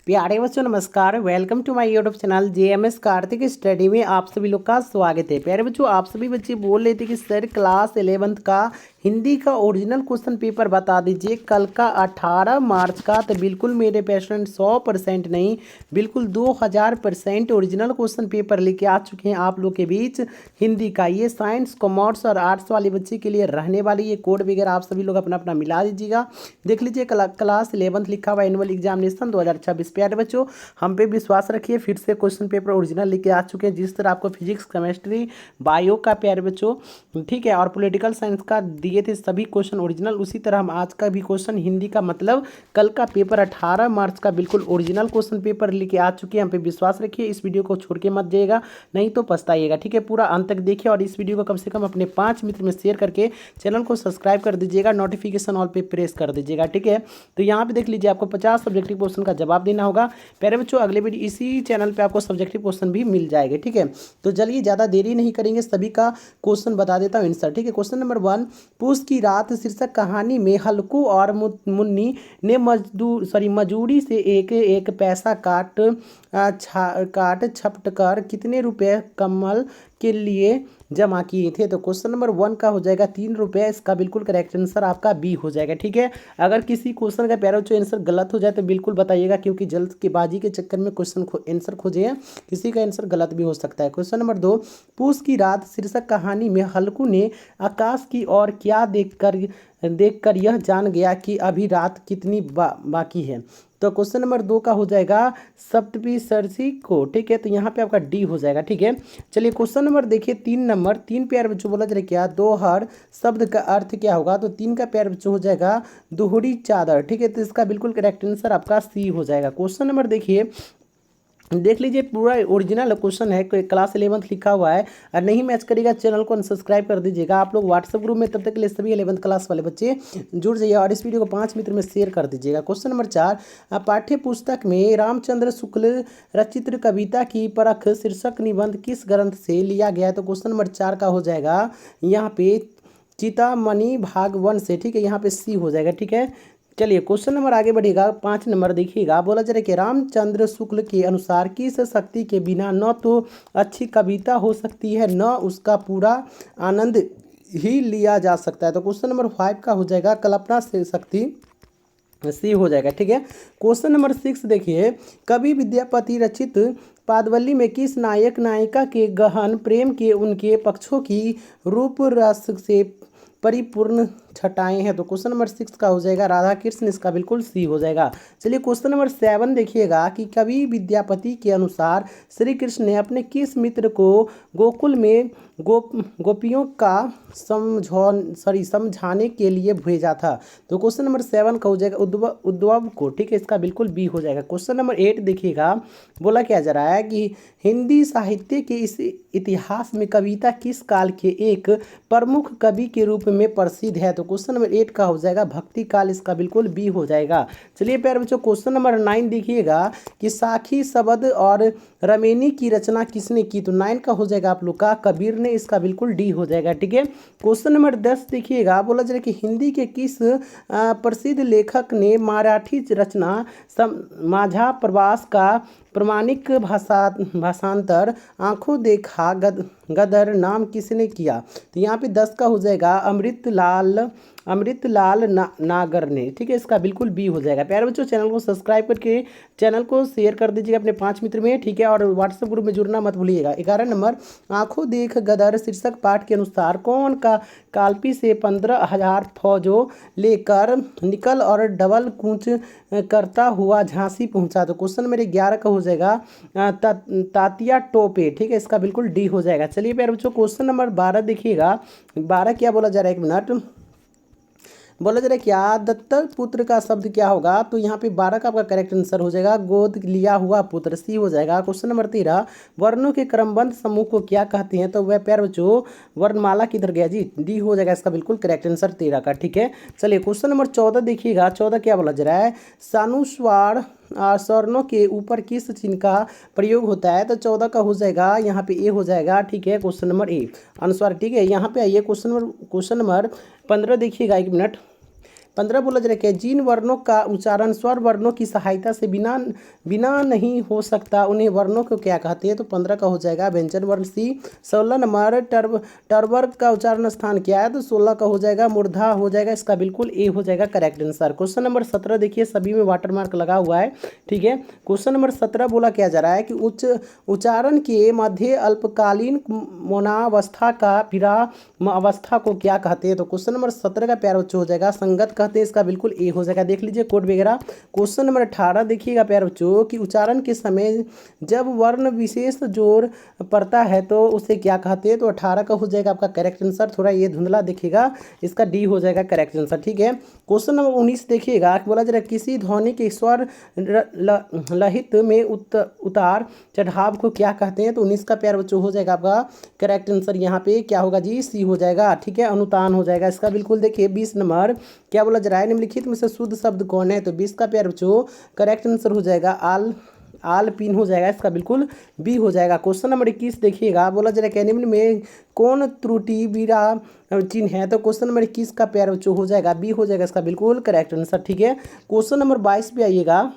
प्यारे बच्चों नमस्कार। Welcome to my YouTube channel JMS Kartik study में आप सभी लोग का स्वागत है। प्यारे बच्चों, आप सभी बच्चे बोल रहे थे कि सर क्लास 11th का हिंदी का ओरिजिनल क्वेश्चन पेपर बता दीजिए कल का 18 मार्च का। तो बिल्कुल मेरे पेशेंट 100% नहीं, बिल्कुल 2000% ओरिजिनल क्वेश्चन पेपर लेके आ चुके हैं आप लोग के बीच हिंदी का। ये साइंस कॉमर्स और आर्ट्स वाले बच्चे के लिए रहने वाली ये कोड वगैरह आप सभी लोग अपना अपना मिला दीजिएगा। देख लीजिए क्लास 11th लिखा हुआ एनुअल एग्जामिनेशन 2026। प्यारे बच्चों, हम पे विश्वास रखिए, फिर से क्वेश्चन पेपर ओरिजिनल लेके आ चुके हैं। जिस तरह आपको फिजिक्स, केमिस्ट्री, बायो का प्यारे बच्चों ठीक है और पॉलिटिकल साइंस का दिए थे सभी क्वेश्चन ओरिजिनल, उसी तरह हम आज का भी क्वेश्चन हिंदी का मतलब कल का पेपर 18 मार्च का बिल्कुल ओरिजिनल क्वेश्चन पेपर लेके आ चुके हैं। हम पे विश्वास रखिए, इस वीडियो को छोड़ के मत जाइएगा, नहीं तो पछताइएगा। ठीक है, पूरा अंत तक देखिए और इस वीडियो को कम से कम अपने 5 मित्र में शेयर करके चैनल को सब्सक्राइब कर दीजिएगा, नोटिफिकेशन ऑल पे प्रेस कर दीजिएगा। ठीक है, तो यहाँ पे देख लीजिए आपको 50 सब्जेक्टिव क्वेश्चन का जवाब देना होगा। प्यारे बच्चों, अगले वीडियो इसी चैनल पे आपको सब्जेक्टिव क्वेश्चन भी मिल जाएंगे। ठीक है, तो चलिए ज़्यादा देरी नहीं करेंगे, सभी का क्वेश्चन बता देता हूँ आंसर। ठीक है, क्वेश्चन नंबर 1, पूस की रात शीर्षक कहानी में हल्कू और मुन्नी ने मजूरी से एक एक पैसा काट छपट कर कितने रुपए कमल के लिए जमा किए थे। तो क्वेश्चन नंबर 1 का हो जाएगा 3 रुपये। इसका बिल्कुल करेक्ट आंसर आपका बी हो जाएगा। ठीक है, अगर किसी क्वेश्चन का प्यारा बच्चों आंसर गलत हो जाए तो बिल्कुल बताइएगा, क्योंकि जल्दबाजी के चक्कर में क्वेश्चन आंसर खोजे हैं, किसी का आंसर गलत भी हो सकता है। क्वेश्चन नंबर 2, पूस की रात शीर्षक कहानी में हल्कू ने आकाश की ओर क्या देखकर यह जान गया कि अभी रात कितनी बाकी है। तो क्वेश्चन नंबर 2 का हो जाएगा सप्तऋषि को। ठीक है, तो यहाँ पे आपका डी हो जाएगा। ठीक है, चलिए क्वेश्चन नंबर देखिए 3 नंबर। 3 प्यारे बच्चों बोला जाए क्या दोहर शब्द का अर्थ क्या होगा। तो 3 का प्यारे बच्चों हो जाएगा दोहरी चादर। ठीक है, तो इसका बिल्कुल करेक्ट आंसर आपका सी हो जाएगा। क्वेश्चन नंबर देखिए, देख लीजिए पूरा ओरिजिनल क्वेश्चन है, क्लास 11th लिखा हुआ है। और नहीं मैच करेगा चैनल को अनसब्सक्राइब कर दीजिएगा आप लोग व्हाट्सएप ग्रुप में। तब तक के लिए सभी 11th क्लास वाले बच्चे जुड़ जाइए और इस वीडियो को 5 मित्र में शेयर कर दीजिएगा। क्वेश्चन नंबर 4, पाठ्य पुस्तक में रामचंद्र शुक्ल रचित कविता की परख शीर्षक निबंध किस ग्रंथ से लिया गया है। तो क्वेश्चन नंबर 4 का हो जाएगा यहाँ पे चितामणि भाग 1 से। ठीक है, यहाँ पे सी हो जाएगा। ठीक है, चलिए क्वेश्चन नंबर आगे बढ़ेगा। 5 नंबर देखिएगा, बोला जा रहा है कि रामचंद्र शुक्ल के अनुसार किस शक्ति के बिना न तो अच्छी कविता हो सकती है न उसका पूरा आनंद ही लिया जा सकता है। तो क्वेश्चन नंबर 5 का हो जाएगा कल्पना से शक्ति, सी हो जाएगा। ठीक है, क्वेश्चन नंबर 6 देखिए, कवि विद्यापति रचित पादवली में किस नायक नायिका के गहन प्रेम के उनके पक्षों की रूप रस से परिपूर्ण छटाएं हैं। तो क्वेश्चन नंबर 6 का हो जाएगा राधा कृष्ण, इसका बिल्कुल सी हो जाएगा। चलिए क्वेश्चन नंबर 7 देखिएगा कि कवि विद्यापति के अनुसार श्री कृष्ण ने अपने किस मित्र को गोकुल में गोपियों का समझाने के लिए भेजा था। तो क्वेश्चन नंबर 7 का हो जाएगा उद्धव को। ठीक है, इसका बिल्कुल बी हो जाएगा। क्वेश्चन नंबर 8 देखिएगा, बोला क्या जा रहा है कि हिंदी साहित्य के इस इतिहास में कविता किस काल के एक प्रमुख कवि के रूप में प्रसिद्ध है। तो क्वेश्चन नंबर 8 का हो जाएगा भक्ति काल, इसका बिल्कुल बी हो जाएगा। चलिए प्यारे बच्चों, क्वेश्चन नंबर 9 देखिएगा कि साखी शब्द और रमेनी की रचना किसने की। तो 9 का हो जाएगा आप लोग का कबीर ने, इसका बिल्कुल डी हो जाएगा। ठीक है, क्वेश्चन नंबर 10 देखिएगा, बोला जाए कि हिंदी के किस प्रसिद्ध लेखक ने मराठी रचना माझा प्रवास का प्रमाणिक भाषांतर आंखों देखा गदर नाम किसने किया। तो यहाँ पे 10 का हो जाएगा अमृतलाल नागर ने। ठीक है, इसका बिल्कुल बी हो जाएगा। प्यारे बच्चों, चैनल को सब्सक्राइब करके चैनल को शेयर कर दीजिएगा अपने 5 मित्र में। ठीक है, और व्हाट्सएप ग्रुप में जुड़ना मत भूलिएगा। 11 नंबर, आंखों देख गदर शीर्षक पाठ के अनुसार कौन का कालपी से 15,000 फौजों लेकर निकल और डबल कूच करता हुआ झांसी पहुंचा। तो क्वेश्चन मेरे 11 का हो जाएगा तातिया टोपे। ठीक है, इसका बिल्कुल डी हो जाएगा। चलिए प्यारे बच्चों, क्वेश्चन नंबर 12 देखिएगा। 12 क्या बोला जा रहा है, एक मिनट, बोला जा रहा है क्या दत्तक पुत्र का शब्द क्या होगा। तो यहाँ पे 12 का आपका करेक्ट आंसर हो जाएगा गोद लिया हुआ पुत्र, सी हो जाएगा। क्वेश्चन नंबर 13, वर्णों के क्रमबद्ध समूह को क्या कहते हैं। तो वह प्यारे बच्चों वर्णमाला किधर गया जी, डी हो जाएगा, इसका बिल्कुल करेक्ट आंसर 13 का। ठीक है, चलिए क्वेश्चन नंबर 14 देखिएगा। 14 क्या बोला जा रहा है, सानुस्वार स्वर्णों के ऊपर किस चिन्ह का प्रयोग होता है। तो 14 का हो जाएगा यहाँ पे ए हो जाएगा। ठीक है, क्वेश्चन नंबर ए अनुस्वार। ठीक है, यहाँ पे आइए क्वेश्चन नंबर 15 देखिएगा, एक मिनट। 15 बोला जा रहा है कि जिन वर्णों का उच्चारण स्वर वर्णों की सहायता से बिना बिना नहीं हो सकता उन्हें वर्णों को क्या कहते हैं, तो 15 का हो जाएगा व्यंजन वर्ण सी। 16 नंबर टर्वर्ग का उच्चारण स्थान क्या है, तो 16 का हो जाएगा मूर्धा हो जाएगा, इसका बिल्कुल ए हो जाएगा करेक्ट आंसर। क्वेश्चन नंबर 17 देखिए, सभी में वाटर मार्क लगा हुआ है, ठीक है। क्वेश्चन नंबर 17 बोला क्या जा रहा है कि उच्चारण के मध्य अल्पकालीन मौनावस्था का विराम अवस्था को क्या कहते हैं, तो क्वेश्चन नंबर 17 का प्यारा बच्चों हो जाएगा संगत कहते हैं, इसका बिल्कुल ए हो जाएगा। देख लीजिए कोड वगैरह। क्वेश्चन नंबर 18 देखिएगा प्यारे बच्चों कि उच्चारण के समय जब वर्ण विशेष जोर पड़ता है तो उसे क्या कहते हैं, तो 18 का हो जाएगा आपका करेक्ट आंसर। थोड़ा ये धुंधला देखिएगा, इसका डी हो जाएगा करेक्ट आंसर, ठीक है। क्वेश्चन नंबर 19 देखिएगा, बोला जा रहा है किसी ध्वनि के स्वर लहित में उतार चढ़ाव को क्या कहते हैं, तो 19 का प्यारे बच्चों हो जाएगा आपका करेक्ट आंसर। यहाँ पे क्या होगा जी, सी हो जाएगा, ठीक है, अनुतान हो जाएगा इसका बिल्कुल। देखिए 20 नंबर क्या बोला जा रहा है, निम्नलिखित में से शुद्ध शब्द कौन है, तो 20 का प्यारे बच्चों करेक्ट आंसर हो जाएगा आल पिन हो जाएगा, इसका बिल्कुल बी हो जाएगा। क्वेश्चन नंबर 21 देखिएगा, बोला जा रहा है निम्न में कौन त्रुटि विराम चिन्ह है, तो क्वेश्चन नंबर 21 का प्यारे बच्चों हो जाएगा बी हो जाएगा, इसका बिल्कुल करेक्ट आंसर, ठीक है। क्वेश्चन नंबर 22 पे आइएगा।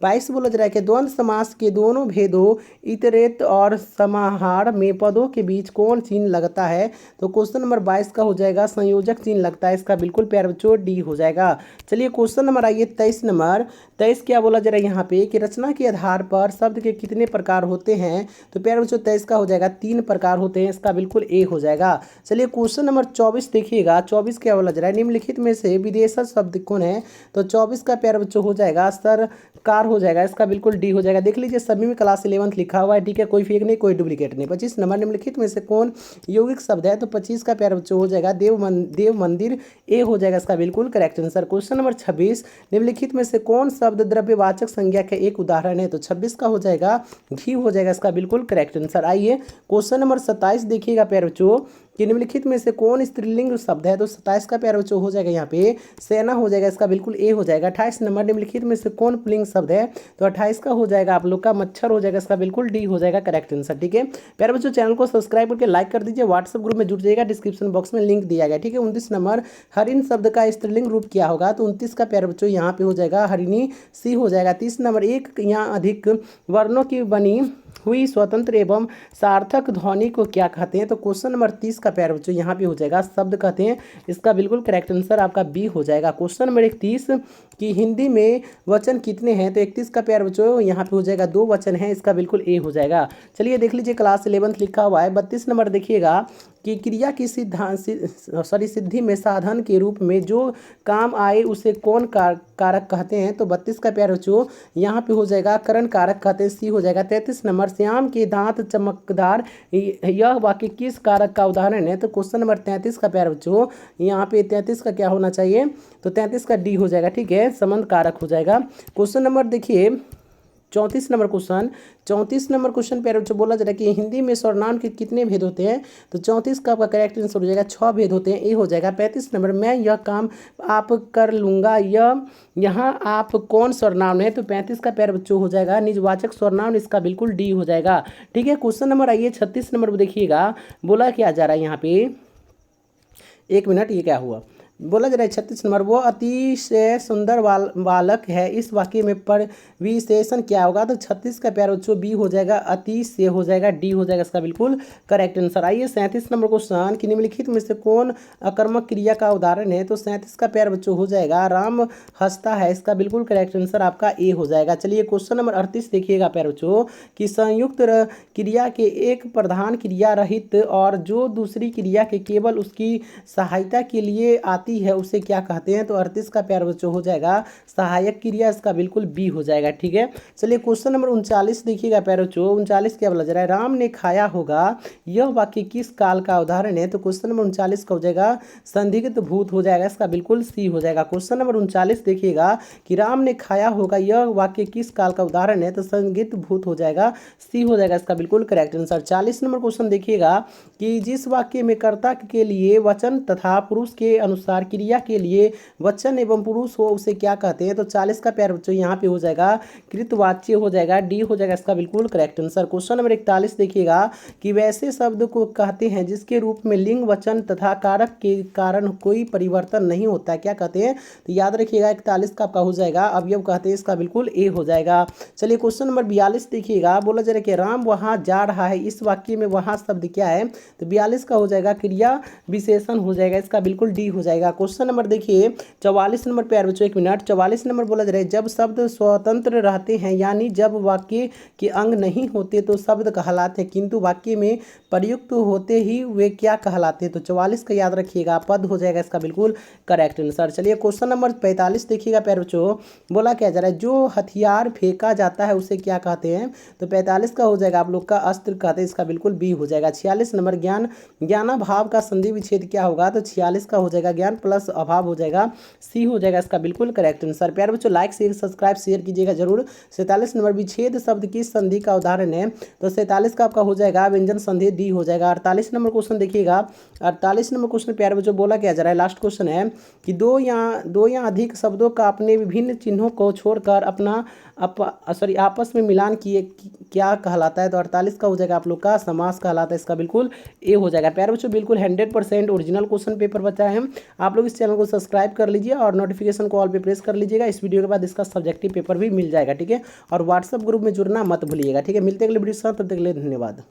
22 बोला जा रहा है कि द्वंद्व समास के दोनों भेदों इतरेत और समाहार में पदों के बीच कौन चिन्ह लगता है, तो क्वेश्चन नंबर 22 का हो जाएगा संयोजक चिन्ह लगता है, इसका बिल्कुल प्यारे बच्चों डी हो जाएगा। चलिए क्वेश्चन नंबर आइए 23 नंबर। 23 क्या बोला जा रहा है यहाँ पे कि रचना के आधार पर शब्द के कितने प्रकार होते हैं, तो प्यारे बच्चों 23 का हो जाएगा 3 प्रकार होते हैं, इसका बिल्कुल ए हो जाएगा। चलिए क्वेश्चन नंबर 24 देखिएगा। 24 क्या बोला जा रहा है, निम्नलिखित में से विदेशज शब्द कौन है, तो 24 का प्यारे बच्चों हो जाएगा सरकार हो जाएगा, इसका बिल्कुल डी हो जाएगा। देख लीजिए सभी में क्लास 11th लिखा हुआ है, ठीक है, कोई फेक नहीं कोई डुप्लीकेट नहीं। 25 नंबर निम्नलिखित में से कौन यौगिक शब्द है, तो 25 का प्यारे बच्चों हो जाएगा देव मंदिर, ए हो जाएगा, इसका बिल्कुल करेक्ट आंसर। क्वेश्चन नंबर 26 निम्नलिखित में से कौन शब्द द्रव्यवाचक संज्ञा का एक उदाहरण है, तो 26 का हो जाएगा घी हो जाएगा, इसका बिल्कुल करेक्ट आंसर। आइए क्वेश्चन नंबर 27 देखिएगा प्यारे बच्चों कि निम्नलिखित में से कौन स्त्रीलिंग शब्द है, तो 27 का प्यारे बच्चों हो जाएगा यहाँ पे सेना हो जाएगा, इसका बिल्कुल ए हो जाएगा। 28 नंबर निम्नलिखित में से कौन पुल्लिंग शब्द है, तो 28 का हो जाएगा आप लोग का मच्छर हो जाएगा, इसका बिल्कुल डी हो जाएगा करेक्ट आंसर, ठीक है। प्यारे बच्चों चैनल को सब्सक्राइब करके लाइक कर दीजिए, व्हाट्सएप ग्रुप में जुड़ जाइएगा, डिस्क्रिप्शन बॉक्स में लिंक दिया गया, ठीक है। 29 नंबर हरिण शब्द का स्त्रीलिंग रूप क्या होगा, तो 29 का प्यारे बच्चों यहाँ पे हो जाएगा हरिणी, सी हो जाएगा। 30 नंबर एक या अधिक वर्णों की बनी हुई स्वतंत्र एवं सार्थक ध्वनि को क्या कहते हैं, तो क्वेश्चन नंबर 30 का प्यारे बच्चों यहाँ पे हो जाएगा शब्द कहते हैं, इसका बिल्कुल करेक्ट आंसर आपका बी हो जाएगा। क्वेश्चन नंबर 31 कि हिंदी में वचन कितने हैं, तो 31 का प्यारे बच्चों यहाँ पे हो जाएगा 2 वचन है, इसका बिल्कुल ए हो जाएगा। चलिए देख लीजिए क्लास 11th लिखा हुआ है। 32 नंबर देखिएगा कि क्रिया की सिद्धि में साधन के रूप में जो काम आए उसे कौन कारक कहते हैं, तो 32 का प्यारे बच्चों यहाँ पे हो जाएगा करण कारक कहते हैं, सी हो जाएगा। 33 नंबर श्याम के दांत चमकदार, यह वाक्य किस कारक का उदाहरण है, तो क्वेश्चन नंबर 33 का प्यारे बच्चों यहाँ पे 33 का क्या होना चाहिए, तो 33 का डी हो जाएगा, ठीक है, संबंध कारक हो जाएगा। क्वेश्चन नंबर देखिए 34 नंबर क्वेश्चन प्यारे बच्चों बोला जा रहा है कि हिंदी में सर्वनाम के कितने भेद होते हैं, तो 34 का आपका करेक्ट आंसर हो जाएगा 6 भेद होते हैं, ए हो जाएगा। 35 नंबर मैं यह काम आप कर लूँगा, यहाँ आप कौन सर्वनाम है, तो 35 का प्यारे बच्चों हो जाएगा निजवाचक सर्वनाम, इसका बिल्कुल डी हो जाएगा, ठीक है। क्वेश्चन नंबर आइए 36 नंबर देखिएगा, बोला क्या जा रहा है यहाँ पे, एक मिनट, ये क्या हुआ, बोला जा रहा है 36 नंबर वो अतिशय सुंदर बालक है, इस वाक्य में पर विशेषण क्या होगा, तो 36 का प्यारे बच्चों बी हो जाएगा, अति से हो जाएगा, डी हो जाएगा, इसका बिल्कुल करेक्ट आंसर। आइए 37 नंबर क्वेश्चन कि निम्नलिखित में से कौन अकर्मक क्रिया का उदाहरण है, तो 37 का प्यारे बच्चों हो जाएगा राम हंसता है, इसका बिल्कुल करेक्ट आंसर आपका ए हो जाएगा। चलिए क्वेश्चन नंबर 38 देखिएगा प्यारे बच्चों कि संयुक्त क्रिया के एक प्रधान क्रिया रहित और जो दूसरी क्रिया के केवल उसकी सहायता के लिए आती है उसे क्या कहते हैं, तो 38 का प्यारे बच्चों हो जाएगा सहायक क्रिया, इसका बिल्कुल बी हो जाएगा, ठीक है। चलिए क्वेश्चन नंबर 39 देखिएगा प्यारे बच्चों। 39 क्या बोला जा रहा है, राम ने खाया होगा, यह वाक्य किस काल का उदाहरण है, तो क्वेश्चन नंबर 39 का हो जाएगा संदिग्ध भूत हो जाएगा, इसका बिल्कुल सी हो जाएगा। क्वेश्चन नंबर 39 देखिएगा कि राम ने खाया होगा, यह वाक्य किस काल का उदाहरण है, तो संदिग्ध भूत हो जाएगा, सी हो जाएगा, इसका बिल्कुल करेक्ट आंसर। 40 नंबर क्वेश्चन देखिएगा कि जिस वाक्य में कर्ता के लिए वचन तथा पुरुष के अनुसार अनुसार क्रिया के लिए वचन एवं पुरुष हो उसे क्या कहते हैं? तो 40 का प्यारे बच्चों यहाँ पे हो जाएगा कृतवाच्य हो जाएगा, डी हो जाएगा इसका बिल्कुल करेक्ट आंसर। क्वेश्चन नंबर 41 देखिएगा कि वैसे शब्द को कहते हैं जिसके रूप में लिंग वचन तथा कारक के कारण कोई परिवर्तन नहीं होता है, क्या कहते हैं? तो याद रखिएगा 41 का आपका हो जाएगा अवयव कहते हैं, इसका बिल्कुल ए हो जाएगा। चलिए क्वेश्चन नंबर 42 देखिएगा, बोला जा रहा है कि राम वहां जा रहा है, इस वाक्य में वहां शब्द क्या है? तो 42 का हो जाएगा क्रिया विशेषण हो जाएगा, इसका बिल्कुल डी हो जाएगा। क्वेश्चन नंबर देखिए 44 नंबर प्यार बच्चों, एक मिनट, 44 नंबर बोला जा रहा है जब शब्द स्वतंत्र रहते हैं यानी जब वाक्य के अंग नहीं होते तो शब्द कहलाते हैं, किंतु वाक्य में प्रयुक्त होते ही वे क्या कहलाते हैं? तो 44 का याद रखिएगा पद हो जाएगा, इसका बिल्कुल करेक्ट आंसर। चलिए क्वेश्चन नंबर 45 देखिएगा प्यारे बच्चों, बोला क्या जा रहा है जो हथियार फेंका जाता है उसे क्या कहते हैं? तो 45 का हो जाएगा आप लोग का अस्त्र कहते हैं, इसका बिल्कुल बी हो जाएगा। 46 नंबर ज्ञान ज्ञानाभाव का संधि विच्छेद क्या होगा? तो 46 का हो जाएगा ज्ञान प्लस अभाव हो जाएगा, सी हो जाएगा इसका बिल्कुल करेक्ट आंसर। प्यारे बच्चों लाइक शेयर सब्सक्राइब शेयर कीजिएगा जरूर। 47 नंबर विच्छेद शब्द किस संधि का उदाहरण है? तो 47 का आपका हो जाएगा व्यंजन संधि, डी हो जाएगा। 48 नंबर क्वेश्चन देखिएगा, 48 नंबर क्वेश्चन प्यारे बच्चों बोला क्या जा रहा है, लास्ट क्वेश्चन है कि दो या अधिक शब्दों का अपने विभिन्न चिन्हों को छोड़कर आपस में मिलान किए क्या कहलाता है? तो 48 का हो जाएगा आप लोग का समास कहलाता है, इसका बिल्कुल ए हो जाएगा। प्यारे बच्चों बिल्कुल 100% ओरिजिनल क्वेश्चन पेपर बचा है, आप लोग इस चैनल को सब्सक्राइब कर लीजिए और नोटिफिकेशन को ऑल पे प्रेस कर लीजिएगा। इस वीडियो के बाद इसका सब्जेक्टिव पेपर भी मिल जाएगा, ठीक है। और व्हाट्सएप ग्रुप में जुड़ना मत भूलिएगा, ठीक है। मिलते अगले वीडियो के साथ, तब तक के लिए धन्यवाद।